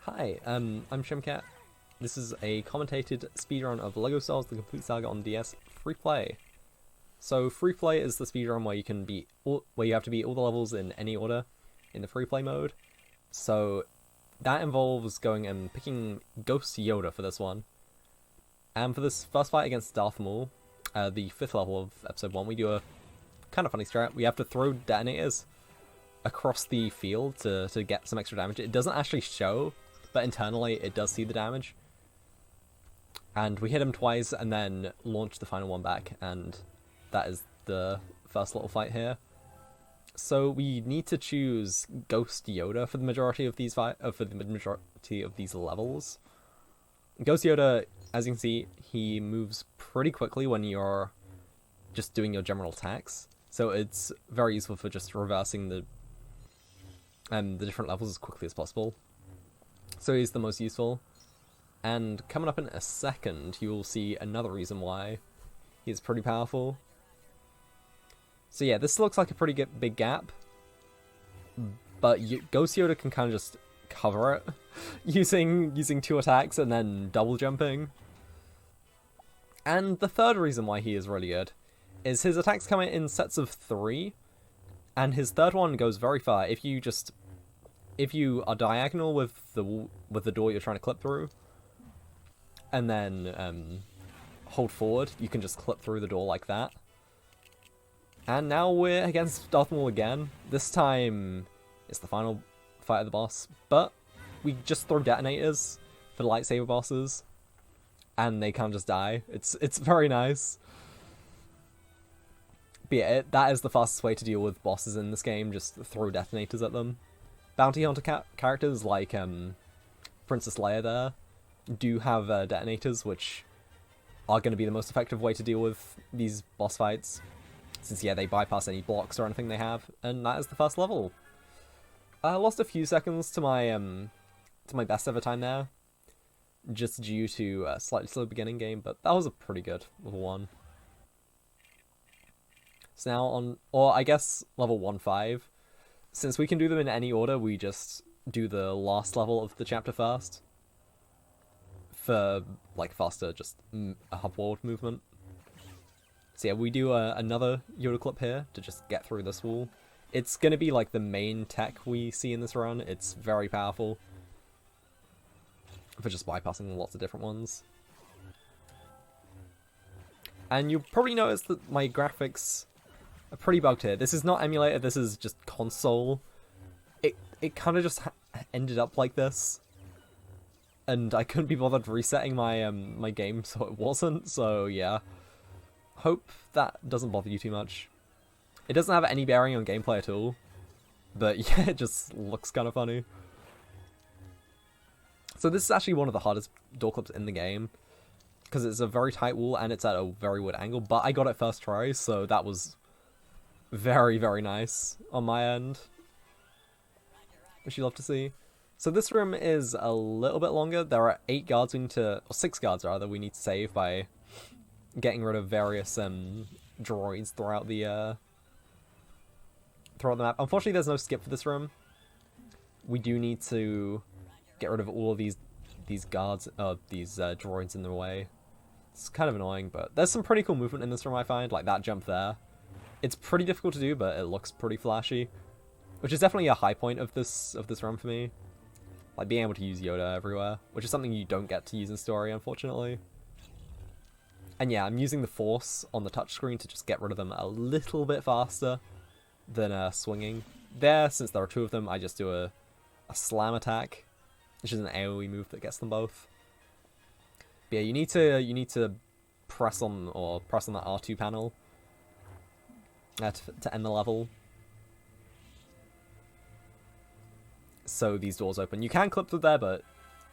Hi, I'm Shimcat. This is a commentated speedrun of LEGO Star Wars: The Complete Saga on DS free play. So free play is the speedrun where where you have to beat all the levels in any order in the free play mode. So that involves going and picking Ghost Yoda for this one. And for this first fight against Darth Maul, the 5th level of episode 1, we do a kind of funny strat. We have to throw detonators across the field to get some extra damage. It doesn't actually show, but internally it does see the damage. And we hit him twice and then launch the final one back, and that is the first little fight here. So we need to choose Ghost Yoda for the majority of these levels. Ghost Yoda, as you can see, he moves pretty quickly when you're just doing your general attacks. So it's very useful for just reversing the different levels as quickly as possible. So he's the most useful. And coming up in a second, you will see another reason why he's pretty powerful. So yeah, this looks like a pretty big gap, but Ghost Yoda can kind of just cover it using 2 attacks and then double jumping. And the third reason why he is really good is his attacks come in sets of 3, and his third one goes very far. If you are diagonal with the door you're trying to clip through, and then hold forward, you can just clip through the door like that. And now we're against Darth Maul again. This time it's the final fight of the boss, but we just throw detonators for the lightsaber bosses, and they can't just die. It's very nice. But yeah, that is the fastest way to deal with bosses in this game. Just throw detonators at them. Bounty hunter characters like Princess Leia there do have detonators, which are going to be the most effective way to deal with these boss fights, since yeah, they bypass any blocks or anything they have. And that is the first level. I lost a few seconds to my best ever time there, just due to a slightly slow beginning game, but that was a pretty good level 1. So now I guess level 1-5, since we can do them in any order, we just do the last level of the chapter first, for like faster just a upward movement. So yeah, we do another Yoda clip here to just get through this wall. It's gonna be like the main tech we see in this run. It's very powerful for just bypassing lots of different ones. And you'll probably notice that my graphics are pretty bugged here. This is not emulated, this is just console. It kind of just ended up like this, and I couldn't be bothered resetting my my game so it wasn't, so yeah. Hope that doesn't bother you too much. It doesn't have any bearing on gameplay at all, but yeah, it just looks kind of funny. So this is actually one of the hardest door clips in the game, because it's a very tight wall and it's at a very weird angle, but I got it first try, so that was very, very nice on my end, which you love to see. So this room is a little bit longer. There are 6 guards we need to save by getting rid of various droids throughout the map. Unfortunately, there's no skip for this room. We do need to get rid of all of these guards, these droids in the way. It's kind of annoying, but there's some pretty cool movement in this room, I find, like that jump there. It's pretty difficult to do, but it looks pretty flashy, which is definitely a high point of this run for me. Like being able to use Yoda everywhere, which is something you don't get to use in story, unfortunately. And yeah, I'm using the Force on the touchscreen to just get rid of them a little bit faster than swinging. There, since there are 2 of them, I just do a slam attack, which is an AoE move that gets them both. But yeah, you need to press on that R2 panel to end the level, so these doors open. You can clip through there, but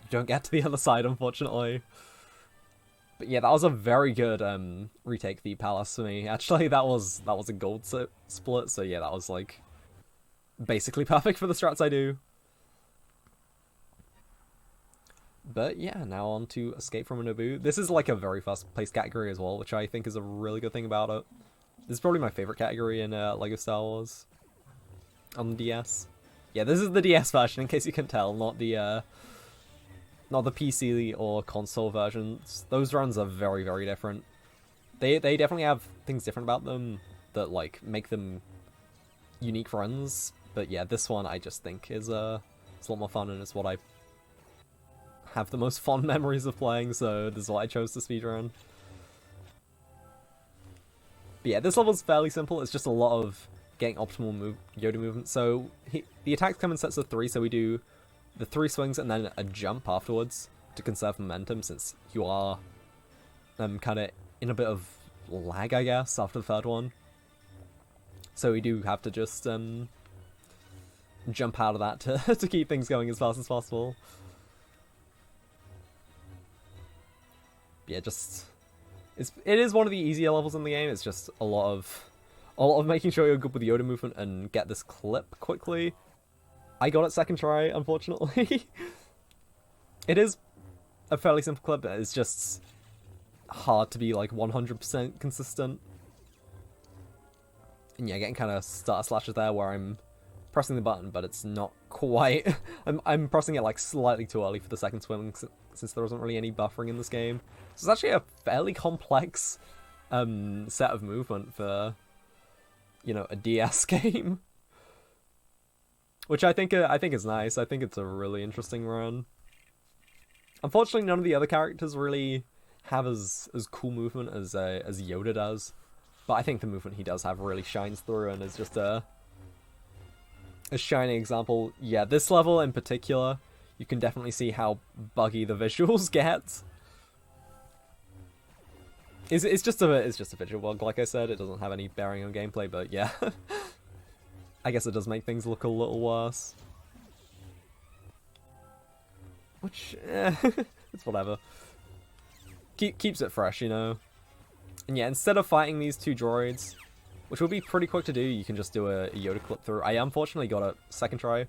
you don't get to the other side, unfortunately. But yeah, that was a very good retake the palace for me. Actually, that was a gold split, so yeah, that was like basically perfect for the strats I do. But yeah, now on to Escape from Naboo. This is like a very fast-paced category as well, which I think is a really good thing about it. This is probably my favorite category in LEGO Star Wars on the DS. Yeah, this is the DS version, in case you can tell, not the not the PC or console versions. Those runs are very, very different. They definitely have things different about them that like make them unique runs. But yeah, this one I just think is it's a lot more fun, and it's what I have the most fond memories of playing, so this is what I chose to speedrun. But yeah, this level's fairly simple. It's just a lot of getting optimal Yoda movement. So the attacks come in sets of 3, so we do the 3 swings and then a jump afterwards to conserve momentum, since you are kind of in a bit of lag, I guess, after the third one. So we do have to just jump out of that to keep things going as fast as possible. Yeah, just it is one of the easier levels in the game. It's just a lot of making sure you're good with the Yoda movement and get this clip quickly. I got it second try, unfortunately. It is a fairly simple clip, but it's just hard to be like 100% consistent. And yeah, getting kind of starter slashes there where I'm pressing the button, but it's not quite. I'm pressing it like slightly too early for the second swing, since there wasn't really any buffering in this game. So it's actually a fairly complex set of movement for, you know, a DS game, which I think is nice. I think it's a really interesting run. Unfortunately, none of the other characters really have as cool movement as Yoda does, but I think the movement he does have really shines through and is just a shining example. Yeah, this level in particular, you can definitely see how buggy the visuals get. It's just a visual bug, like I said. It doesn't have any bearing on gameplay, but yeah. I guess it does make things look a little worse. Which, it's whatever. Keeps it fresh, you know? And yeah, instead of fighting these 2 droids, which will be pretty quick to do, you can just do a Yoda clip through. I unfortunately got a second try,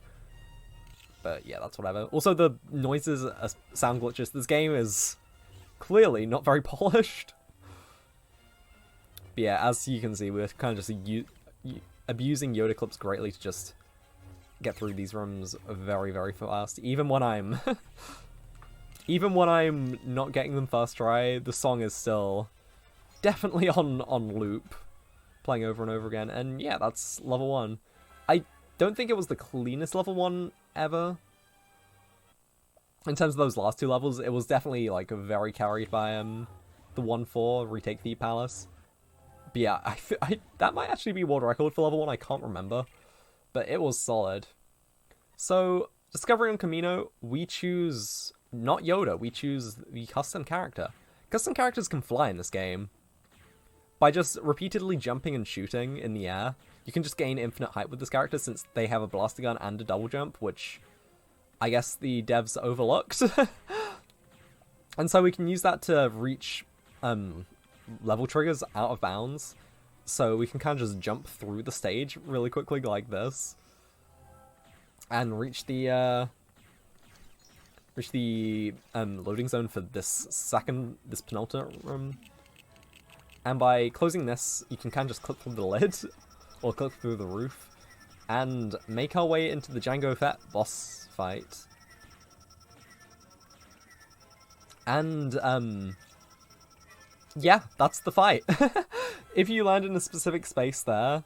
but yeah, that's whatever. Also, the noises are sound glitches. This game is clearly not very polished. But yeah, as you can see, we're kind of just abusing Yoda clips greatly to just get through these rooms very, very fast. Even when I'm not getting them first try, the song is still definitely on loop, playing over and over again. And yeah, that's level 1. I don't think it was the cleanest level 1 ever. In terms of those last 2 levels, it was definitely like very carried by the 1-4 retake the palace. But yeah, I that might actually be world record for level 1. I can't remember, but it was solid. So discovery on Camino, we choose not Yoda. We choose the custom character. Custom characters can fly in this game. By just repeatedly jumping and shooting in the air, you can just gain infinite height with this character, since they have a blaster gun and a double jump, which I guess the devs overlooked. And so we can use that to reach level triggers out of bounds. So we can kind of just jump through the stage really quickly like this, and reach the loading zone for this penultimate room. And by closing this, you can kind of just clip through the lid, or clip through the roof, and make our way into the Jango Fett boss fight. And, yeah, that's the fight. If you land in a specific space there,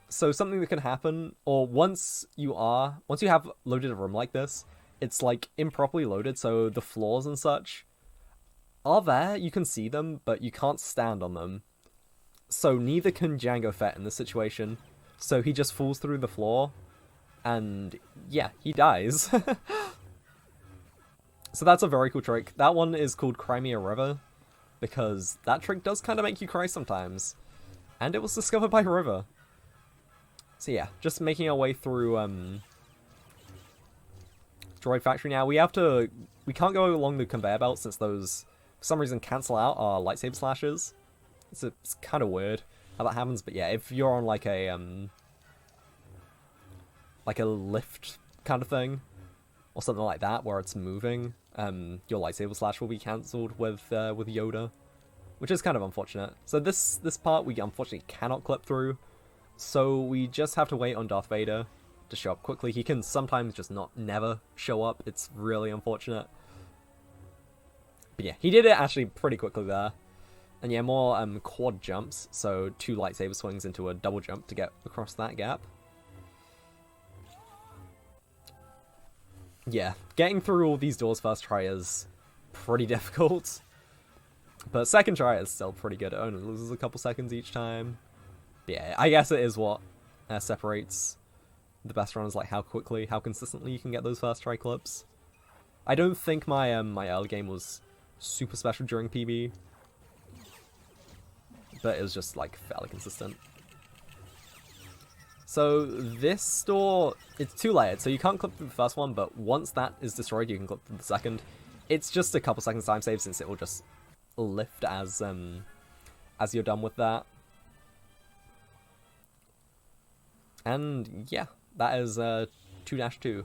so something that can happen, or once you have loaded a room like this, it's like improperly loaded, so the floors and such are there, you can see them, but you can't stand on them. So neither can Jango Fett in this situation, so he just falls through the floor, and yeah, he dies. So that's a very cool trick. That one is called Crimea River, because that trick does kind of make you cry sometimes. And it was discovered by River. So yeah, just making our way through Droid Factory now. We can't go along the conveyor belt, since those, for some reason, cancel out our lightsaber slashes. It's kind of weird how that happens, but yeah, if you're on like a lift kind of thing, or something like that, where it's moving, your lightsaber slash will be cancelled with Yoda, which is kind of unfortunate. So this part we unfortunately cannot clip through, so we just have to wait on Darth Vader, to show up quickly. He can sometimes just never show up. It's really unfortunate. But yeah, he did it actually pretty quickly there. And yeah, more quad jumps, so 2 lightsaber swings into a double jump to get across that gap. Yeah, getting through all these doors first try is pretty difficult. But second try is still pretty good. It only loses a couple seconds each time. But yeah, I guess it is what separates the best runners, like how quickly, how consistently you can get those first try clips. I don't think my my early game was super special during PB, but it was just like fairly consistent. So this door, it's 2-layered, so you can't clip through the first one, but once that is destroyed, you can clip through the second. It's just a couple seconds time save, since it will just lift as you're done with that. And yeah, that is 2-2.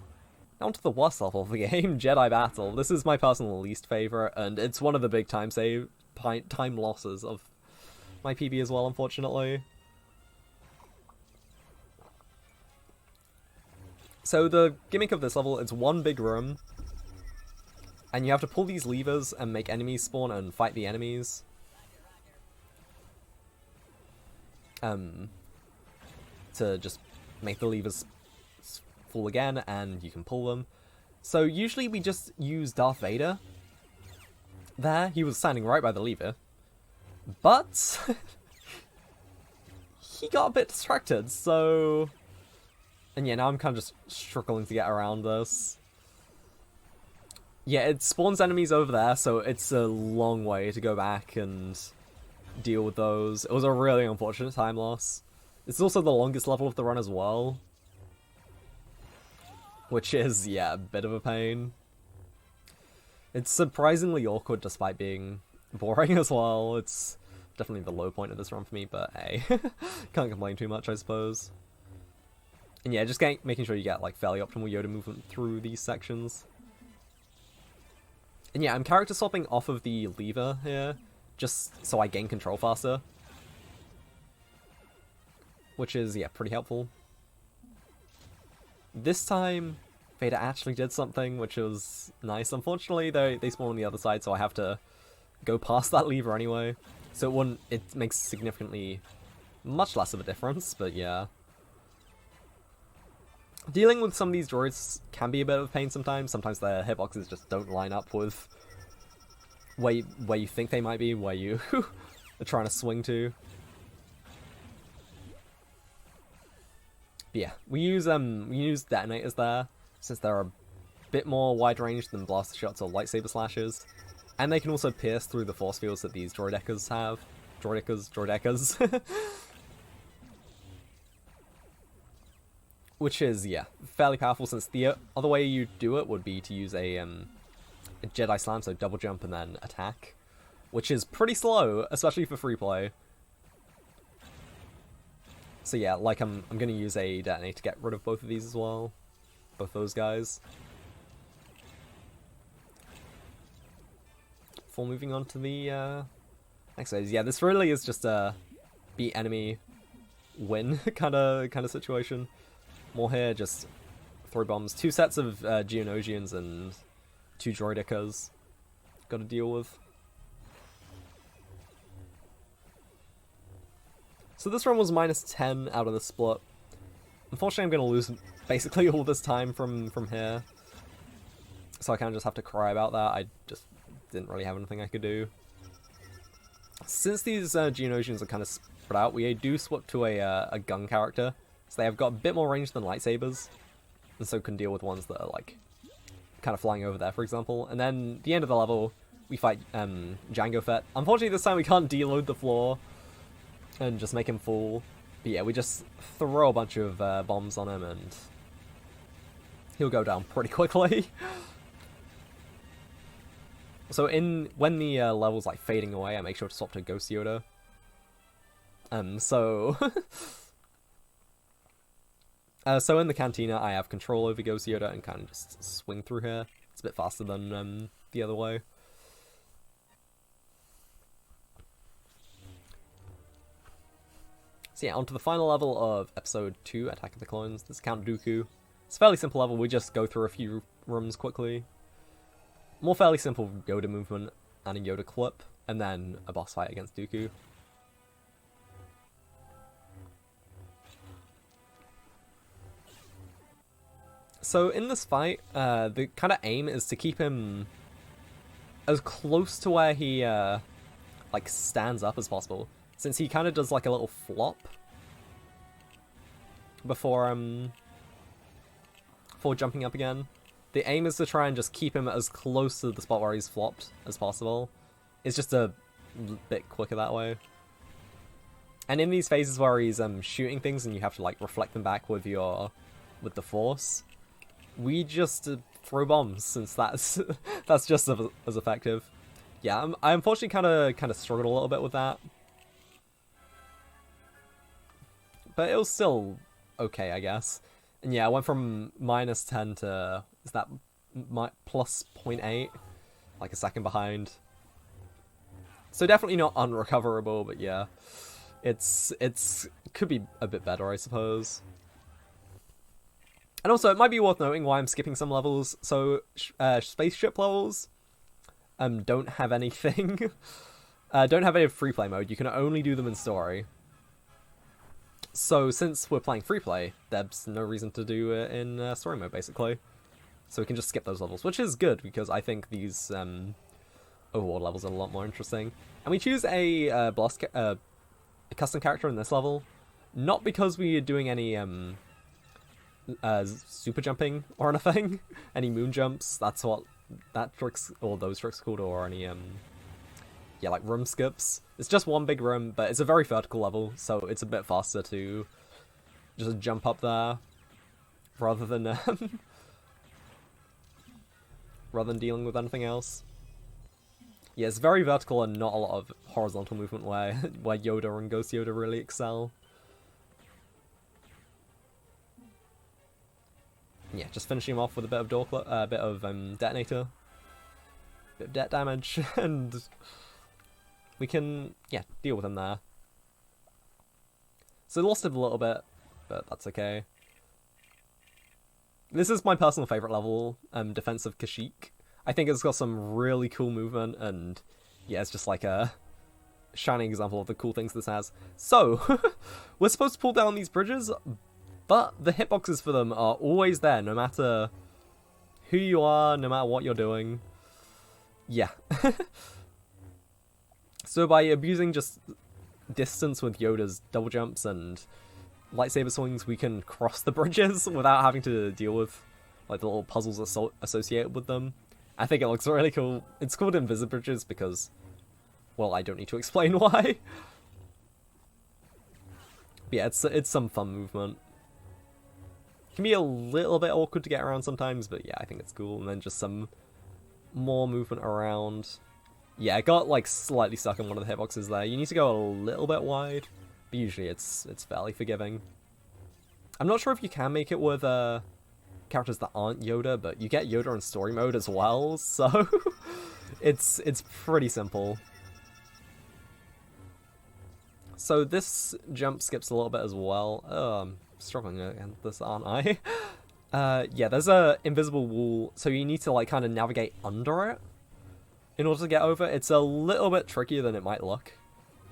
Now on to the worst level of the game, Jedi Battle. This is my personal least favorite, and it's one of the big time losses of my PB as well, unfortunately. So the gimmick of this level, it's one big room, and you have to pull these levers and make enemies spawn and fight the enemies. To just make the levers full again, and you can pull them. So usually we just use Darth Vader. There, he was standing right by the lever. But he got a bit distracted, so... And yeah, now I'm kind of just struggling to get around this. Yeah, it spawns enemies over there, so it's a long way to go back and deal with those. It was a really unfortunate time loss. It's also the longest level of the run as well. Which is, yeah, a bit of a pain. It's surprisingly awkward despite being boring as well. It's definitely the low point of this run for me, but hey, can't complain too much, I suppose. And yeah, just making sure you get like fairly optimal Yoda movement through these sections. And yeah, I'm character swapping off of the lever here, just so I gain control faster. Which is, yeah, pretty helpful. This time, Vader actually did something, which was nice. Unfortunately, they spawn on the other side, so I have to go past that lever anyway. So it makes significantly much less of a difference, but yeah. Dealing with some of these droids can be a bit of a pain sometimes. Sometimes their hitboxes just don't line up with where you think they might be, where you are trying to swing to. But yeah, we use detonators there, since they're a bit more wide range than blaster shots or lightsaber slashes. And they can also pierce through the force fields that these droidekas have. Droidekas. Which is, yeah, fairly powerful, since the other way you do it would be to use a Jedi Slam, so double jump and then attack. Which is pretty slow, especially for free play. So yeah, like I'm gonna use a detonator to get rid of both of these as well. Both those guys. Before moving on to the next phase. Yeah, this really is just a beat enemy, win kind of situation. More here, just throw bombs. 2 sets of Geonosians and 2 droidekas gotta deal with. So this run was -10 out of the split. Unfortunately, I'm going to lose basically all this time from here. So I kind of just have to cry about that. I just didn't really have anything I could do. Since these Geonosians are kind of spread out, we do swap to a gun character. So they have got a bit more range than lightsabers. And so can deal with ones that are like kind of flying over there, for example. And then the end of the level, we fight Jango Fett. Unfortunately, this time we can't deload the floor and just make him fall. But yeah, we just throw a bunch of bombs on him and he'll go down pretty quickly. So when the level's like fading away, I make sure to swap to Ghost Yoda. So in the cantina, I have control over Ghost Yoda and kind of just swing through here. It's a bit faster than the other way. So yeah, onto the final level of Episode 2, Attack of the Clones. This is Count Dooku. It's a fairly simple level, we just go through a few rooms quickly. More fairly simple Yoda movement and a Yoda clip, and then a boss fight against Dooku. So in this fight, the kind of aim is to keep him as close to where he like stands up as possible, since he kind of does like a little flop before jumping up again. The aim is to try and just keep him as close to the spot where he's flopped as possible. It's just a bit quicker that way. And in these phases where he's shooting things and you have to like reflect them back with the Force, we just throw bombs, since that's that's just as effective. Yeah, I unfortunately kind of struggled a little bit with that, but it was still okay, I guess. And yeah, I went from -10 to is that plus 0.8, like a second behind. So definitely not unrecoverable, but yeah, it's could be a bit better, I suppose. And also, it might be worth noting why I'm skipping some levels. So, spaceship levels don't have anything. Don't have any free play mode. You can only do them in story. So, since we're playing free play, there's no reason to do it in story mode, basically. So we can just skip those levels, which is good, because I think these overworld levels are a lot more interesting. And we choose a custom character in this level, not because we are doing any super jumping or anything, any moon jumps. That's what that tricks, or those tricks called, or any yeah, like room skips. It's just one big room, but it's a very vertical level, so it's a bit faster to just jump up there rather than rather than dealing with anything else. Yeah, it's very vertical and not a lot of horizontal movement where Yoda and Ghost Yoda really excel. Yeah, just finishing him off with a bit of detonator, bit of det damage, and we can, yeah, deal with him there. So lost him a little bit, but that's okay. This is my personal favourite level, Defense of Kashyyyk. I think it's got some really cool movement, and yeah, it's just like a shining example of the cool things this has. So, we're supposed to pull down these bridges, but the hitboxes for them are always there, no matter who you are, no matter what you're doing. Yeah. So by abusing just distance with Yoda's double jumps and lightsaber swings, we can cross the bridges without having to deal with like the little puzzles associated with them. I think it looks really cool. It's called Invisibridges because, well, I don't need to explain why. But yeah, it's some fun movement. Can be a little bit awkward to get around sometimes, but yeah, I think it's cool. And then just some more movement around. Yeah, I got like slightly stuck in one of the hitboxes there. You need to go a little bit wide, but usually it's fairly forgiving. I'm not sure if you can make it with characters that aren't Yoda, but you get Yoda in story mode as well, so it's pretty simple. So this jump skips a little bit as well. I'm struggling against this, aren't I? Yeah, there's a invisible wall, so you need to like kind of navigate under it in order to get over. It's a little bit trickier than it might look.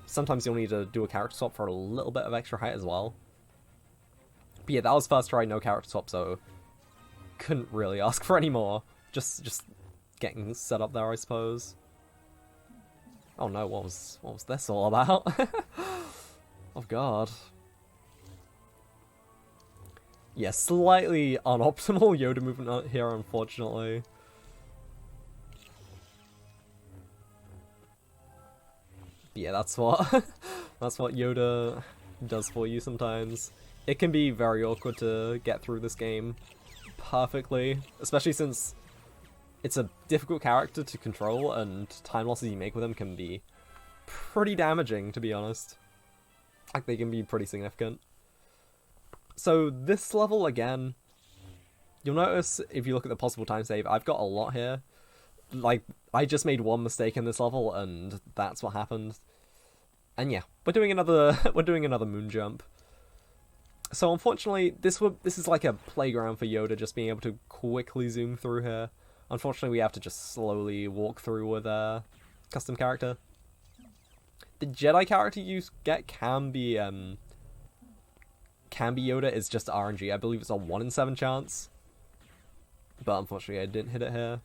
Sometimes you'll need to do a character swap for a little bit of extra height as well. But yeah, that was first try, no character swap, so couldn't really ask for any more. Just getting set up there, I suppose. Oh no, what was this all about? Oh god. Yeah, slightly unoptimal Yoda movement here, unfortunately. But yeah, that's what that's what Yoda does for you sometimes. It can be very awkward to get through this game perfectly, especially since it's a difficult character to control, and time losses you make with him can be pretty damaging, to be honest. Like, they can be pretty significant. So this level, again, you'll notice if you look at the possible time save, I've got a lot here. Like, I just made one mistake in this level, and that's what happened. And yeah, we're doing another moon jump. So unfortunately, this is like a playground for Yoda, just being able to quickly zoom through here. Unfortunately, we have to just slowly walk through with a custom character. The Jedi character you get can be Yoda. Is just RNG. I believe it's a 1 in 7 chance. But unfortunately, I didn't hit it here.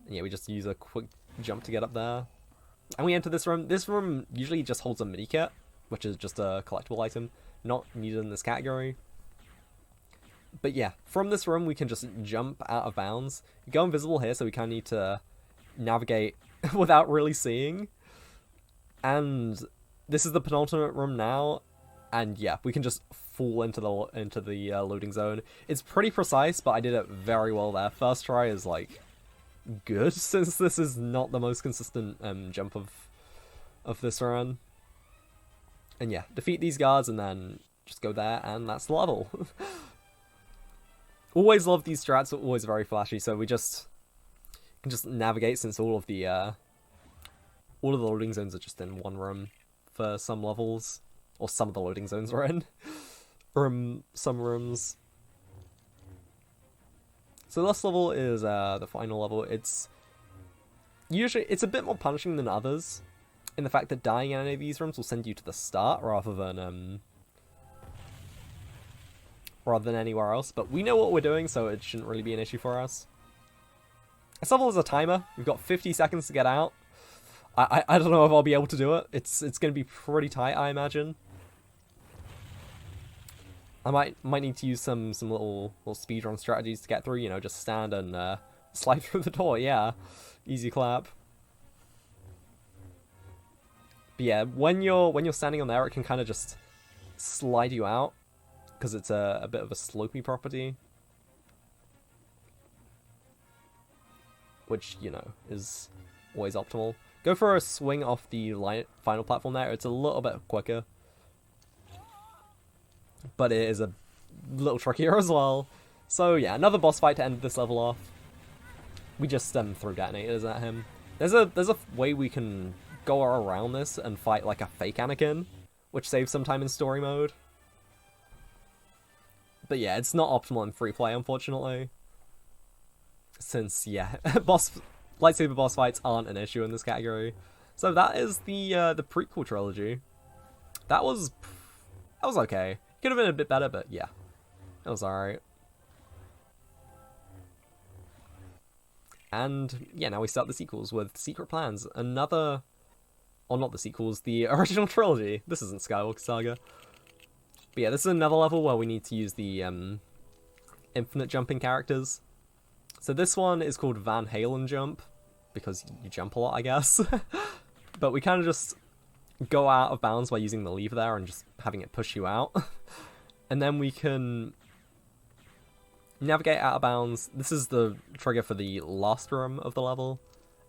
And yeah, we just use a quick jump to get up there. And we enter this room. This room usually just holds a mini kit, which is just a collectible item, not needed in this category. But yeah, from this room we can just jump out of bounds. You go invisible here, so we kind of need to navigate without really seeing. And this is the penultimate room now, and yeah, we can just fall into the loading zone. It's pretty precise, but I did it very well there. First try is like good, since this is not the most consistent jump of this run. And yeah, defeat these guards and then just go there, and that's the level. Always love these strats, are always very flashy, so we can just navigate, since all of the loading zones are just in one room for some levels, or some of the loading zones are in some rooms. So this level is the final level. It's a bit more punishing than others, in the fact that dying in any of these rooms will send you to the start rather than anywhere else. But we know what we're doing, so it shouldn't really be an issue for us. This level is a timer. We've got 50 seconds to get out. I don't know if I'll be able to do it. It's going to be pretty tight, I imagine. I might need to use some little speedrun strategies to get through. You know, just stand and slide through the door. Yeah, easy clap. But yeah, when you're standing on there, it can kind of just slide you out, because it's a bit of a slopey property, which, you know, is always optimal. Go for a swing off the final platform there. It's a little bit quicker, but it is a little trickier as well. So yeah, another boss fight to end this level off. We just throw detonators at him. There's a way we can go around this and fight like a fake Anakin, which saves some time in story mode. But yeah, it's not optimal in free play, unfortunately. Since yeah, lightsaber boss fights aren't an issue in this category. So that is the prequel trilogy. That was okay. Could have been a bit better, but yeah, it was alright. And yeah, now we start the sequels with Secret Plans. Another, or not the sequels, the original trilogy. This isn't Skywalker Saga. But yeah, this is another level where we need to use the infinite jumping characters. So this one is called Van Halen Jump, because you jump a lot, I guess. But we kind of just go out of bounds by using the lever there and just having it push you out. And then we can navigate out of bounds. This is the trigger for the last room of the level.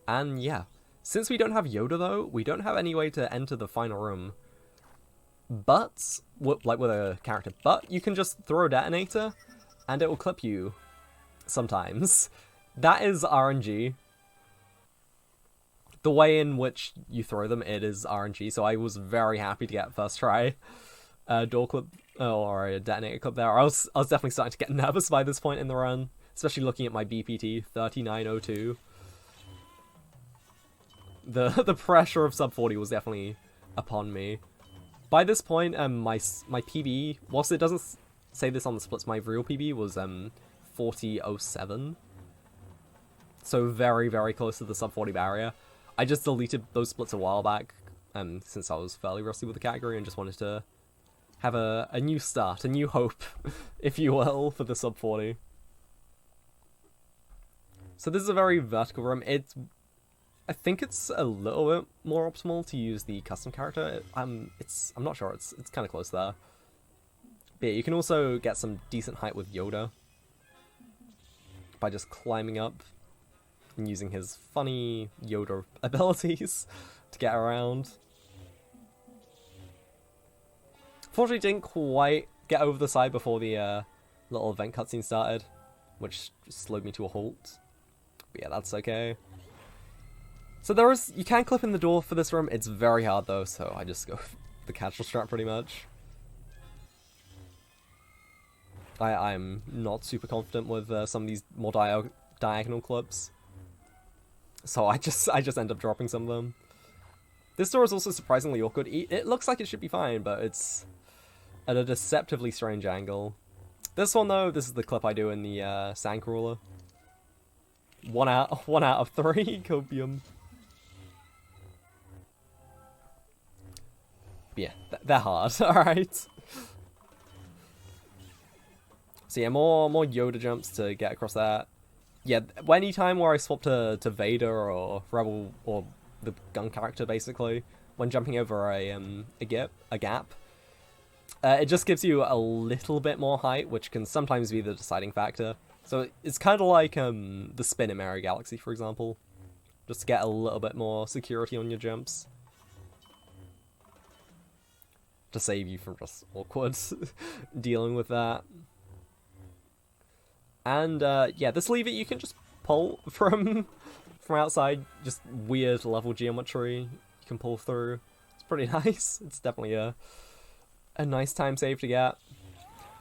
And yeah, since we don't have Yoda though, we don't have any way to enter the final room. But, like with a character, but you can just throw a detonator and it will clip you sometimes. That is RNG. The way in which you throw them, it is RNG, so I was very happy to get first try door clip, or a detonator clip there. I was definitely starting to get nervous by this point in the run, especially looking at my BPT 3902. The pressure of sub 40 was definitely upon me. By this point, my PB, whilst it doesn't say this on the splits, my real PB was 4007. So very, very close to the sub 40 barrier. I just deleted those splits a while back, since I was fairly rusty with the category and just wanted to have a new start, a new hope, if you will, for the sub 40. So this is a very vertical room. I think it's a little bit more optimal to use the custom character. I'm not sure. It's kind of close there. But yeah, you can also get some decent height with Yoda by just climbing up and using his funny Yoda abilities to get around. Fortunately, didn't quite get over the side before the little event cutscene started, which just slowed me to a halt. But yeah, that's okay. So you can clip in the door for this room. It's very hard though, so I just go with the casual strat pretty much. I'm not super confident with some of these more diagonal clips, so I just end up dropping some of them. This door is also surprisingly awkward. It looks like it should be fine, but it's at a deceptively strange angle. This one though, this is the clip I do in the Sandcrawler. 1 out of 3 copium. But yeah, they're hard. All right. So yeah, more Yoda jumps to get across that. Yeah, any time where I swap to Vader or Rebel or the gun character, basically, when jumping over a gap, it just gives you a little bit more height, which can sometimes be the deciding factor. So it's kind of like the spin in Mario Galaxy, for example, just to get a little bit more security on your jumps, to save you from just awkward dealing with that. And yeah, this lever you can just pull from outside, just weird level geometry you can pull through. It's pretty nice. It's definitely a nice time save to get.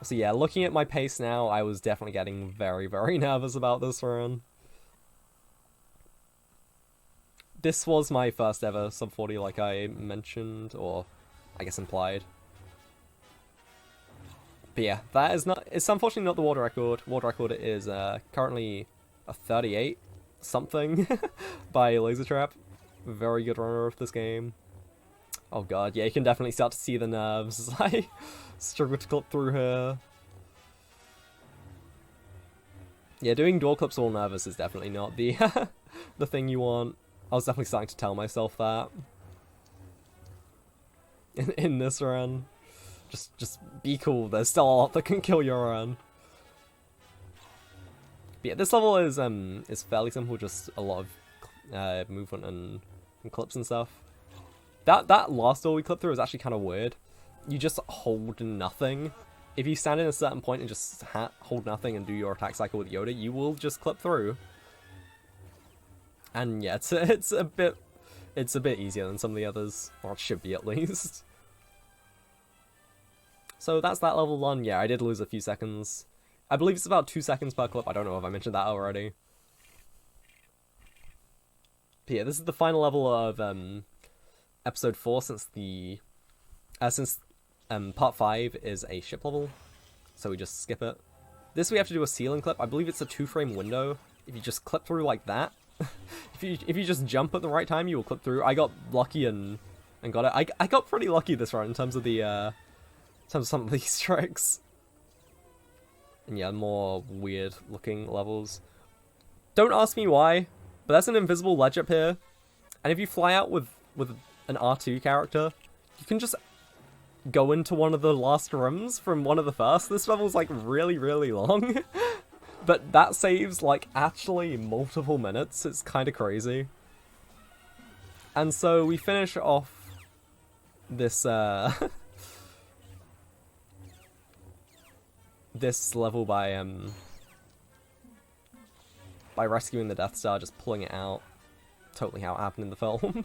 So yeah, looking at my pace now, I was definitely getting very, very nervous about this run. This was my first ever sub 40, like I mentioned, or I guess implied. But yeah, it's unfortunately not the world record. World record is currently a 38 something by Laser Trap. Very good runner of this game. Oh god, yeah, you can definitely start to see the nerves as I struggle to clip through her. Yeah, doing door clips all nervous is definitely not the the thing you want. I was definitely starting to tell myself that in this run. Just be cool. There's still a lot that can kill your run. But yeah, this level is fairly simple. Just a lot of movement and clips and stuff. That last door we clipped through is actually kind of weird. You just hold nothing. If you stand in a certain point and just hold nothing and do your attack cycle with Yoda, you will just clip through. And yeah, it's a bit easier than some of the others, or it should be at least. So that's that level 1. Yeah, I did lose a few seconds. I believe it's about 2 seconds per clip. I don't know if I mentioned that already. But yeah, this is the final level of episode 4 since part 5 is a ship level, so we just skip it. This we have to do a ceiling clip. I believe it's a 2-frame window. If you just clip through like that, if you just jump at the right time, you will clip through. I got lucky and got it. I got pretty lucky this run in terms of the some of these tricks. And yeah, more weird looking levels. Don't ask me why, but there's an invisible ledge up here, and if you fly out with an R2 character, you can just go into one of the last rooms from one of the first. This level's like really, really long, but that saves like actually multiple minutes. It's kind of crazy. And so we finish off this this level by rescuing the Death Star, just pulling it out. Totally how it happened in the film.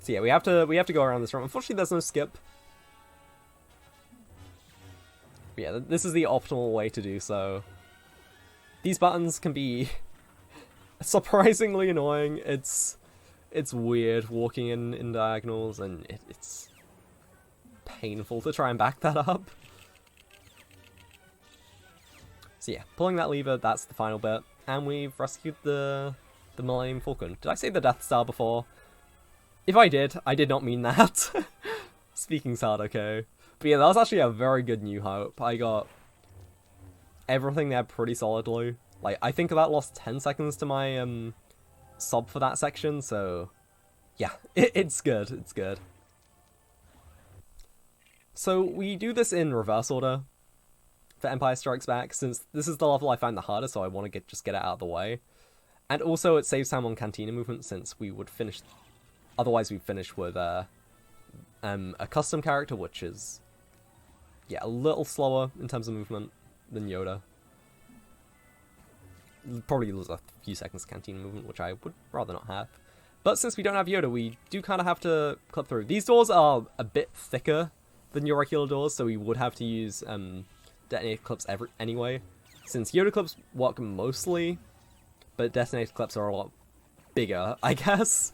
So yeah, we have to go around this room. Unfortunately, there's no skip. But yeah, this is the optimal way to do so. These buttons can be surprisingly annoying. It's weird walking in diagonals, and it's painful to try and back that up. So yeah, pulling that lever, that's the final bit, and we've rescued the Millennium Falcon. Did I say the Death Star before? If I did not mean that. Speaking's hard, okay. But yeah, that was actually a very good New Hope. I got everything there pretty solidly. Like, I think that lost 10 seconds to my sub for that section, so yeah, it's good, it's good. So we do this in reverse order for Empire Strikes Back, since this is the level I find the hardest, so I want to just get it out of the way. And also it saves time on Cantina movement, since we would finish... Otherwise we'd finish with a custom character, which is, yeah, a little slower in terms of movement than Yoda. probably lose a few seconds of canteen movement, which I would rather not have. But since we don't have Yoda, we do kind of have to clip through. These doors are a bit thicker than your regular doors, so we would have to use detonator clips anyway. Since Yoda clips work mostly, but detonator clips are a lot bigger, I guess.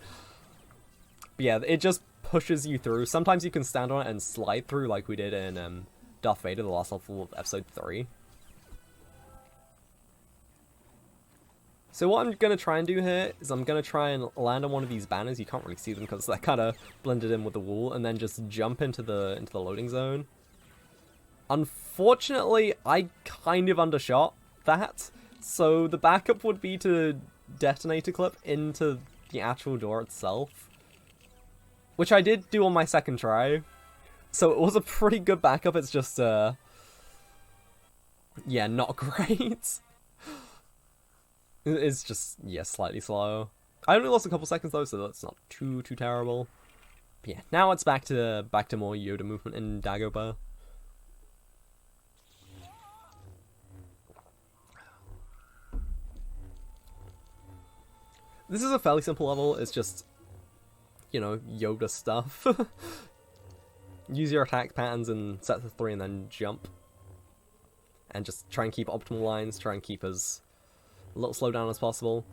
But yeah, it just pushes you through. Sometimes you can stand on it and slide through like we did in Darth Vader, the last level of episode 3. So what I'm going to try and do here is I'm going to try and land on one of these banners. You can't really see them because they're kind of blended in with the wall, and then just jump into the loading zone. Unfortunately, I kind of undershot that, so the backup would be to detonate a clip into the actual door itself, which I did do on my second try. So it was a pretty good backup, it's just, yeah, not great. It's just, yeah, slightly slow. I only lost a couple seconds though, so that's not too terrible. But yeah, now it's back to more Yoda movement in Dagobah. This is a fairly simple level, it's just, you know, Yoda stuff. Use your attack patterns in sets of 3 and then jump. And just try and keep optimal lines, try and keep as little slowdown as possible.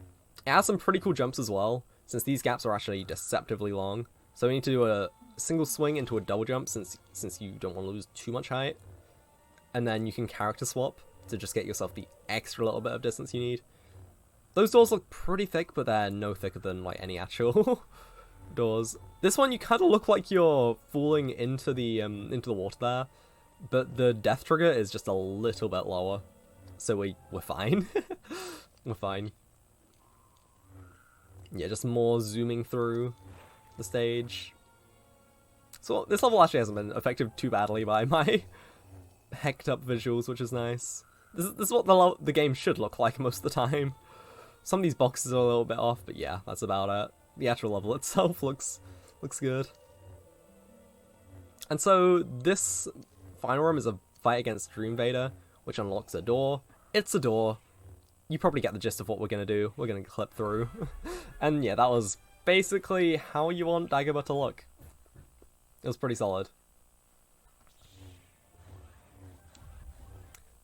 It has some pretty cool jumps as well, since these gaps are actually deceptively long. So we need to do a single swing into a double jump since you don't want to lose too much height. And then you can character swap to just get yourself the extra little bit of distance you need. Those doors look pretty thick, but they're no thicker than like any actual doors. This one you kind of look like you're falling into the water there, but the death trigger is just a little bit lower. So we're fine. We're fine. Yeah, just more zooming through the stage. So this level actually hasn't been affected too badly by my hecked up visuals, which is nice. This is what the game should look like most of the time. Some of these boxes are a little bit off, but yeah, that's about it. The actual level itself looks good. And so this final room is a fight against Dream Vader, which unlocks a door. It's a door. You probably get the gist of what we're going to do. We're going to clip through. And yeah, that was basically how you want Dagobah to look. It was pretty solid.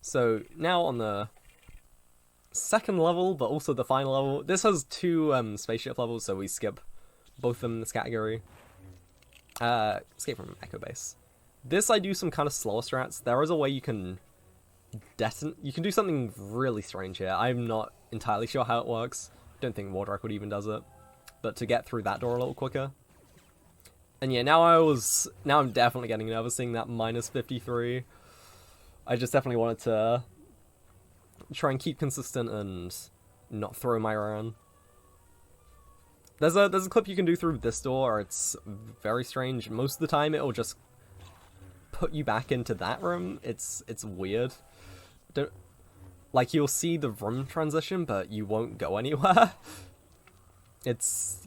So now on the second level, but also the final level. This has 2 spaceship levels, so we skip both of them in this category. Escape from Echo Base. This I do some kind of slower strats. There is a way you can you can do something really strange here. I'm not entirely sure how it works. Don't think War Record even does it. But to get through that door a little quicker. And yeah, now I'm definitely getting nervous seeing that minus 53. I just definitely wanted to try and keep consistent and not throw my around. There's a clip you can do through this door. It's very strange. Most of the time it'll just put you back into that room. It's weird. Like, you'll see the room transition, but you won't go anywhere. It's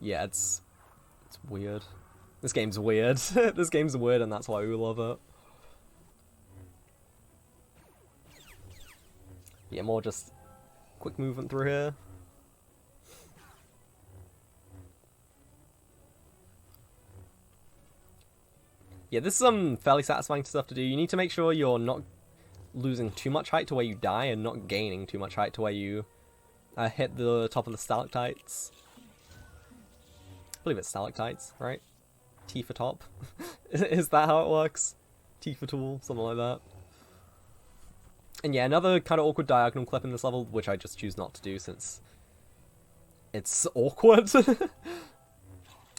weird. This game's weird. This game's weird, and that's why we love it. Yeah, more just quick movement through here. Yeah, this is some fairly satisfying stuff to do. You need to make sure you're not losing too much height to where you die, and not gaining too much height to where you hit the top of the stalactites. I believe it's stalactites, right? T for top. Is that how it works? T for tool, something like that. And yeah, another kind of awkward diagonal clip in this level, which I just choose not to do since it's awkward.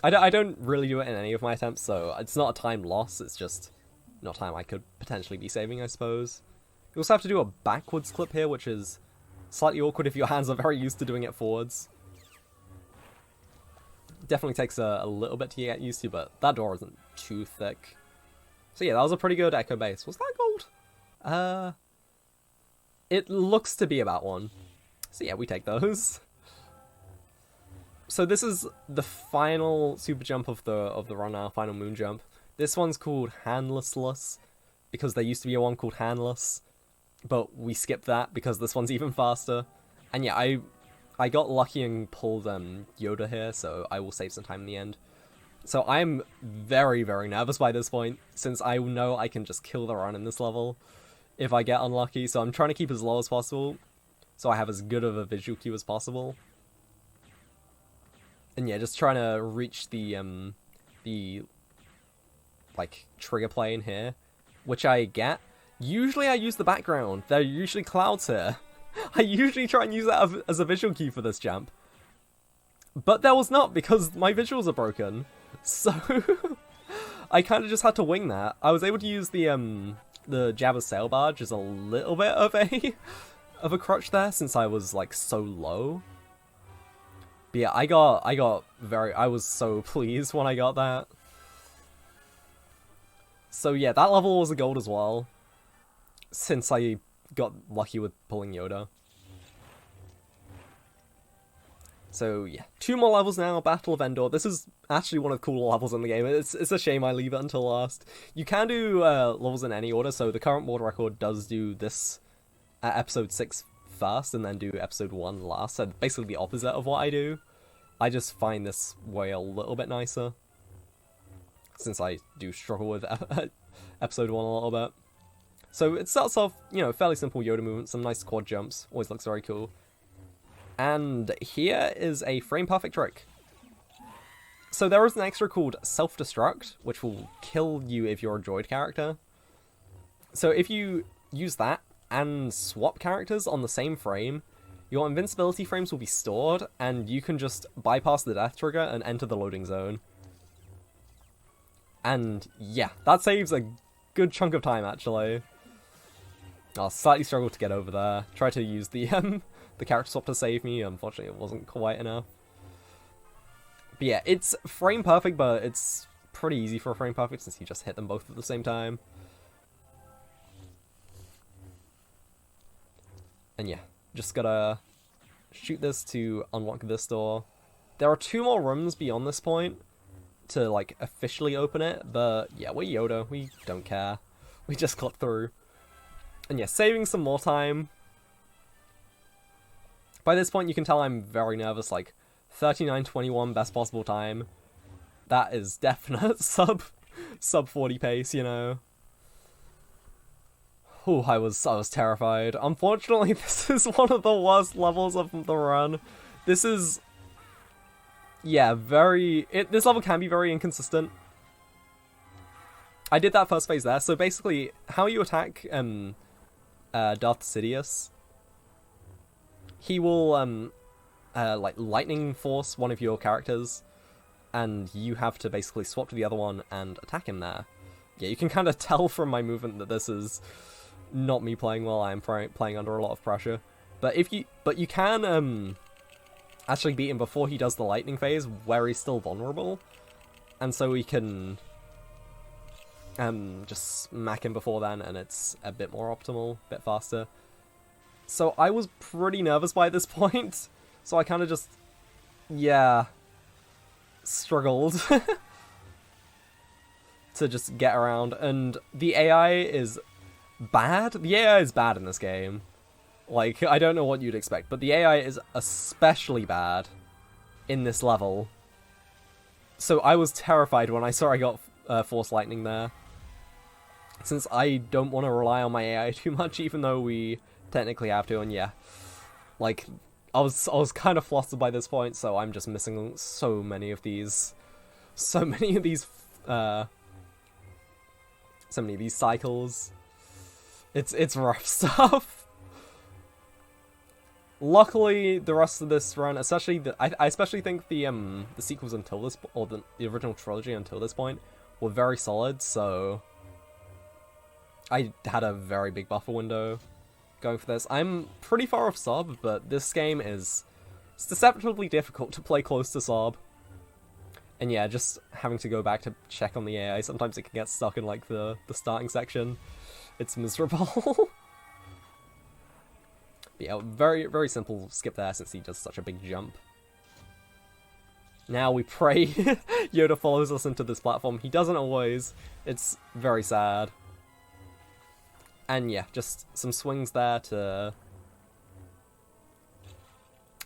I don't really do it in any of my attempts, so it's not a time loss, it's just not time I could potentially be saving, I suppose. You also have to do a backwards clip here, which is slightly awkward if your hands are very used to doing it forwards. Definitely takes a little bit to get used to, but that door isn't too thick. So yeah, that was a pretty good Echo Base. Was that gold? It looks to be about 1. So yeah, we take those. So this is the final super jump of the run now, final moon jump. This one's called Handlessless, because there used to be a one called Handless, but we skipped that because this one's even faster. And yeah, I got lucky and pulled Yoda here, so I will save some time in the end. So I'm very, very nervous by this point, since I know I can just kill the run in this level if I get unlucky. So I'm trying to keep as low as possible, so I have as good of a visual cue as possible. And yeah, just trying to reach the like trigger plane here, which I get. Usually I use the background. There are usually clouds here. I usually try and use that as a visual cue for this jump. But there was not, because my visuals are broken. So I kind of just had to wing that. I was able to use the Jabba's sail barge as a little bit of a crutch there, since I was like so low. But yeah, I was so pleased when I got that. So yeah, that level was a gold as well, since I got lucky with pulling Yoda. So yeah, 2 more levels now, Battle of Endor. This is actually one of the cooler levels in the game. It's a shame I leave it until last. You can do levels in any order, so the current world record does do this at episode 6 first, and then do episode 1 last, so basically the opposite of what I do. I just find this way a little bit nicer, since I do struggle with episode 1 a little bit. So it starts off, you know, fairly simple Yoda movements, some nice quad jumps, always looks very cool. And here is a frame-perfect trick. So there is an extra called Self-Destruct, which will kill you if you're a droid character. So if you use that and swap characters on the same frame, your invincibility frames will be stored, and you can just bypass the death trigger and enter the loading zone. And yeah, that saves a good chunk of time, actually. I'll slightly struggle to get over there. Try to use the character swap to save me. Unfortunately, it wasn't quite enough. But yeah, it's frame perfect, but it's pretty easy for a frame perfect since you just hit them both at the same time. And yeah, just gotta shoot this to unlock this door. There are 2 more rooms beyond this point to like officially open it, but yeah, we're Yoda, we don't care. We just got through. And yeah, saving some more time. By this point you can tell I'm very nervous, like 39:21 best possible time. That is definite sub 40 pace, you know. Ooh, I was terrified. Unfortunately, this is one of the worst levels of the run. This is, yeah, this level can be very inconsistent. I did that first phase there, so basically, how you attack Darth Sidious, he will like lightning force one of your characters, and you have to basically swap to the other one and attack him there. Yeah, you can kind of tell from my movement that this is not me playing well. I'm playing under a lot of pressure. But you can actually beat him before he does the lightning phase, where he's still vulnerable, and so we can just smack him before then, and it's a bit more optimal, a bit faster. So I was pretty nervous by this point, so I kind of just, yeah, struggled to just get around. And the AI is bad. The AI is bad in this game. Like, I don't know what you'd expect, but the AI is especially bad in this level. So I was terrified when I saw I got Force Lightning there, since I don't want to rely on my AI too much, even though we technically have to. And yeah, like, I was kind of flustered by this point, so I'm just missing so many of these cycles. It's rough stuff. Luckily, the rest of this run, especially I especially think the sequels until this, or the original trilogy until this point, were very solid. So I had a very big buffer window going for this. I'm pretty far off sub, but this game it's deceptively difficult to play close to sub. And yeah, just having to go back to check on the AI, sometimes it can get stuck in like the starting section. It's miserable. But yeah, very, very simple skip there since he does such a big jump. Now we pray Yoda follows us into this platform. He doesn't always. It's very sad. And yeah, just some swings there to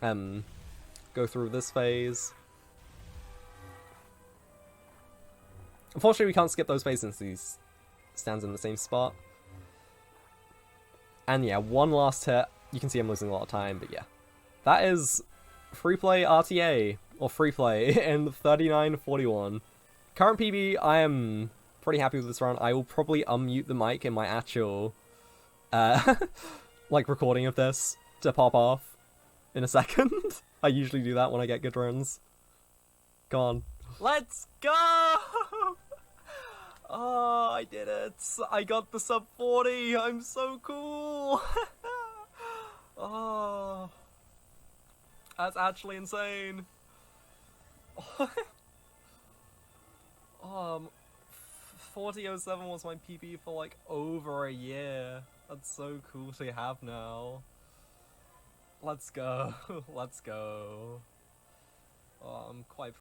go through this phase. Unfortunately, we can't skip those phases since these stands in the same spot. And yeah, one last hit. You can see I'm losing a lot of time, but yeah. That is free play RTA, or free play, in 39:41. Current PB, I am pretty happy with this run. I will probably unmute the mic in my actual, like, recording of this to pop off in a second. I usually do that when I get good runs. Go on. Let's go! Oh, I did it! I got the sub 40! I'm so cool! Oh, that's actually insane. 40:07 was my PB for like over a year. That's so cool to have now. Let's go. Let's go. Oh, I'm quite